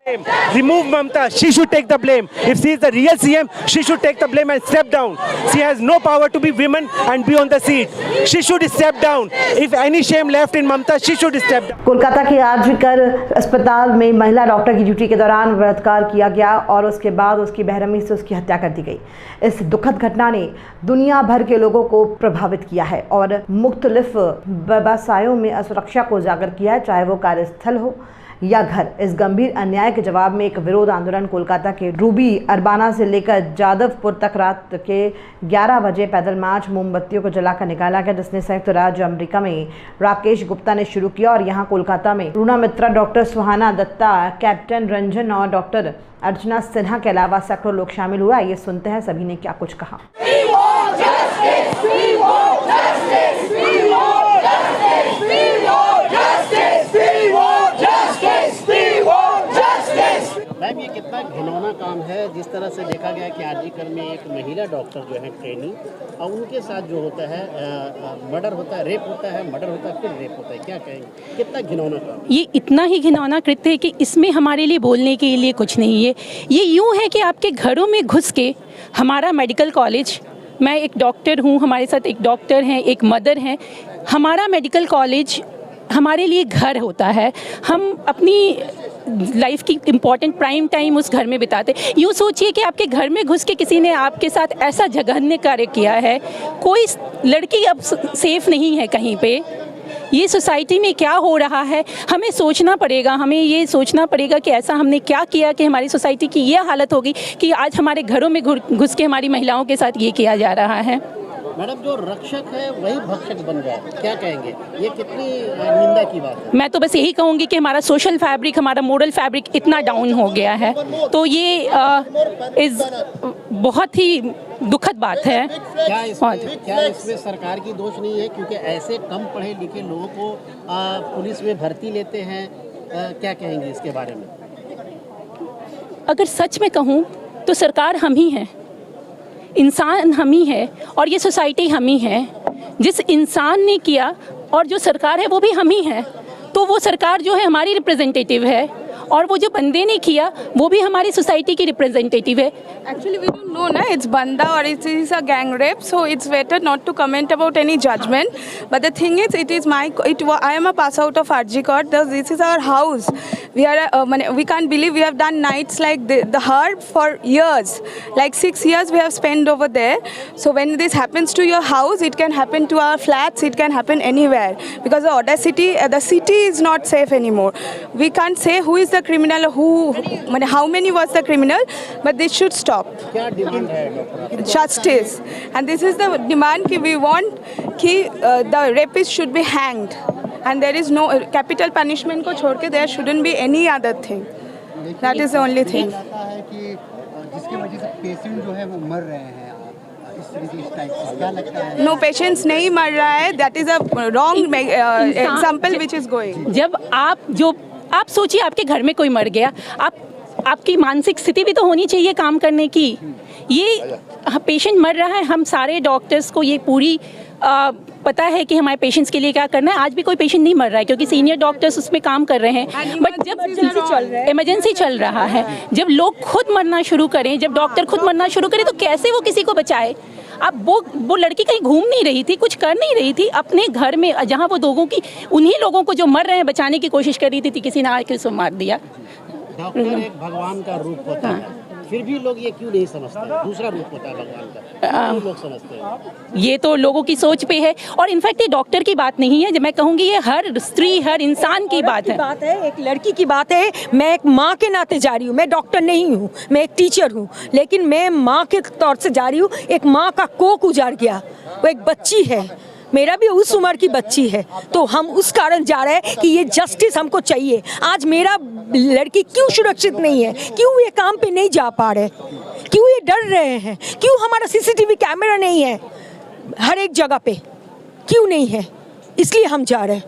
Remove Mamta. She should take the blame. If she is the real CM, she should take the blame and step down. She has no power to be women and be on the seat. She should step down. If any shame left in Mamta, she should step down. Kolkata के आरजीकर अस्पताल में महिला doctor की duty के दौरान बलात्कार किया गया और उसके बाद उसकी बेरहमी से उसकी हत्या कर दी गई। इस दुखद घटना ने दुनिया भर के लोगों को प्रभावित किया है और मुख्तलिफ व्यवसायों में असुरक्षा को उजागर किया है, चाहे वो कार्यस्थल हो या घर। इस गंभीर अन्याय के जवाब में एक विरोध आंदोलन कोलकाता के रूबी अरबाना से लेकर जादवपुर तक रात के 11 बजे पैदल मार्च मोमबत्तियों को जलाकर निकाला गया, जिसने संयुक्त राज्य अमेरिका में राकेश गुप्ता ने शुरू किया और यहाँ कोलकाता में रूना मित्रा, डॉक्टर सुहाना दत्ता, कैप्टन रंजन और डॉक्टर अर्चना सिन्हा के अलावा सैकड़ों लोग शामिल हुआ। ये सुनते हैं सभी ने क्या कुछ कहा। मैम, ये कितना घिनौना काम है जिस तरह से देखा गया कि आरजीकर में एक महिला डॉक्टर जो है ट्रेनिंग और उनके साथ जो होता है मर्डर होता है, रेप होता है, मर्डर होता है, फिर रेप होता है। क्या कहेंगे, कितना घिनौना काम? ये इतना ही घिनौना कृत्य है कि इसमें हमारे लिए बोलने के लिए कुछ नहीं है। ये यूँ है कि आपके घरों में घुस के हमारा मेडिकल कॉलेज, मैं एक डॉक्टर हूँ, हमारे साथ एक डॉक्टर हैं, एक मदर हैं, हमारा मेडिकल कॉलेज हमारे लिए घर होता है। हम अपनी लाइफ की इम्पॉर्टेंट प्राइम टाइम उस घर में बिताते। यूँ सोचिए कि आपके घर में घुस के किसी ने आपके साथ ऐसा जघन्य कार्य किया है। कोई लड़की अब सेफ नहीं है कहीं पे। ये सोसाइटी में क्या हो रहा है, हमें सोचना पड़ेगा। हमें ये सोचना पड़ेगा कि ऐसा हमने क्या किया कि हमारी सोसाइटी की ये हालत होगी कि आज हमारे घरों में घुस के हमारी महिलाओं के साथ ये किया जा रहा है। मैडम, जो रक्षक है वही भक्षक बन गया, क्या कहेंगे? ये कितनी निंदा की बात है। मैं तो बस यही कहूँगी कि हमारा सोशल फैब्रिक, हमारा मोरल फैब्रिक इतना डाउन हो गया है, तो ये बहुत ही दुखद बात है। क्या इसमें सरकार की दोष नहीं है, क्योंकि ऐसे कम पढ़े लिखे लोगों को पुलिस में भर्ती लेते हैं? क्या कहेंगे इसके बारे में? अगर सच में कहूँ तो सरकार हम ही हैं, इंसान हम ही है और ये सोसाइटी हम ही है। जिस इंसान ने किया और जो सरकार है वो भी हम ही है, तो वो सरकार जो है हमारी रिप्रेजेंटेटिव है और वो जो बंदे ने किया वो भी हमारी सोसाइटी की रिप्रेजेंटेटिव है। Actually, we don't know, na, it's banda or it is a gang rape, so it's better not to comment about any judgment. But the thing is, I am a pass out of RG Court. This is our house. We can't believe we have done nights like her for years, like 6 years we have spent over there. So when this happens to your house, it can happen to our flats, it can happen anywhere, because the audacity, the city is not safe anymore. We can't say who is the criminal, how many was the criminal, but this should stop. क्या demand है doctor? Justice, and this is the demand कि we want कि the rapist should be hanged, and there is no capital punishment को छोड़ के there shouldn't be any other thing. That is the only thing. है कि जिसकी वजह से पेशेंट जो है वो मर रहे हैं इस टाइप से, क्या लगता है? No, patients नहीं मर रहा है, that is a wrong example which is going. जब आप सोचिए आपके घर में कोई मर गया, आपकी मानसिक स्थिति भी तो होनी चाहिए काम करने की। ये पेशेंट मर रहा है, हम सारे डॉक्टर्स को ये पूरी पता है कि हमारे पेशेंट्स के लिए क्या करना है। आज भी कोई पेशेंट नहीं मर रहा है क्योंकि सीनियर डॉक्टर्स उसमें काम कर रहे हैं, बट जब इमरजेंसी चल रहा है, जब लोग खुद मरना शुरू करें, जब डॉक्टर खुद मरना शुरू करें, तो कैसे वो किसी को बचाए? अब वो लड़की कहीं घूम नहीं रही थी, कुछ कर नहीं रही थी, अपने घर में जहाँ वो उन्हीं लोगों को जो मर रहे हैं बचाने की कोशिश कर रही थी, किसी ने आके उसको मार दिया। डॉक्टर एक भगवान का रूप होता है, फिर भी लोग ये क्यों नहीं समझते? दूसरा रूप होता है भगवान का, क्यों लोग समझते हैं? ये तो लोगों की सोच पे है, और इनफैक्ट ये डॉक्टर की बात नहीं है, मैं कहूँगी ये हर स्त्री, हर इंसान की बात है, एक लड़की की बात है। मैं एक माँ के नाते जा रही हूँ, मैं डॉक्टर नहीं हूँ, मैं एक टीचर हूँ, लेकिन मैं माँ के तौर से जा रही हूँ। एक माँ का कोख उजाड़ गया, वो एक बच्ची है, मेरा भी उस उम्र की बच्ची है, तो हम उस कारण जा रहे हैं कि ये जस्टिस हमको चाहिए। आज मेरा लड़की क्यों सुरक्षित नहीं है, क्यों ये काम पे नहीं जा पा रहे, क्यों ये डर रहे हैं, क्यों हमारा सीसीटीवी कैमरा नहीं है हर एक जगह पे, क्यों नहीं है? इसलिए हम जा रहे हैं।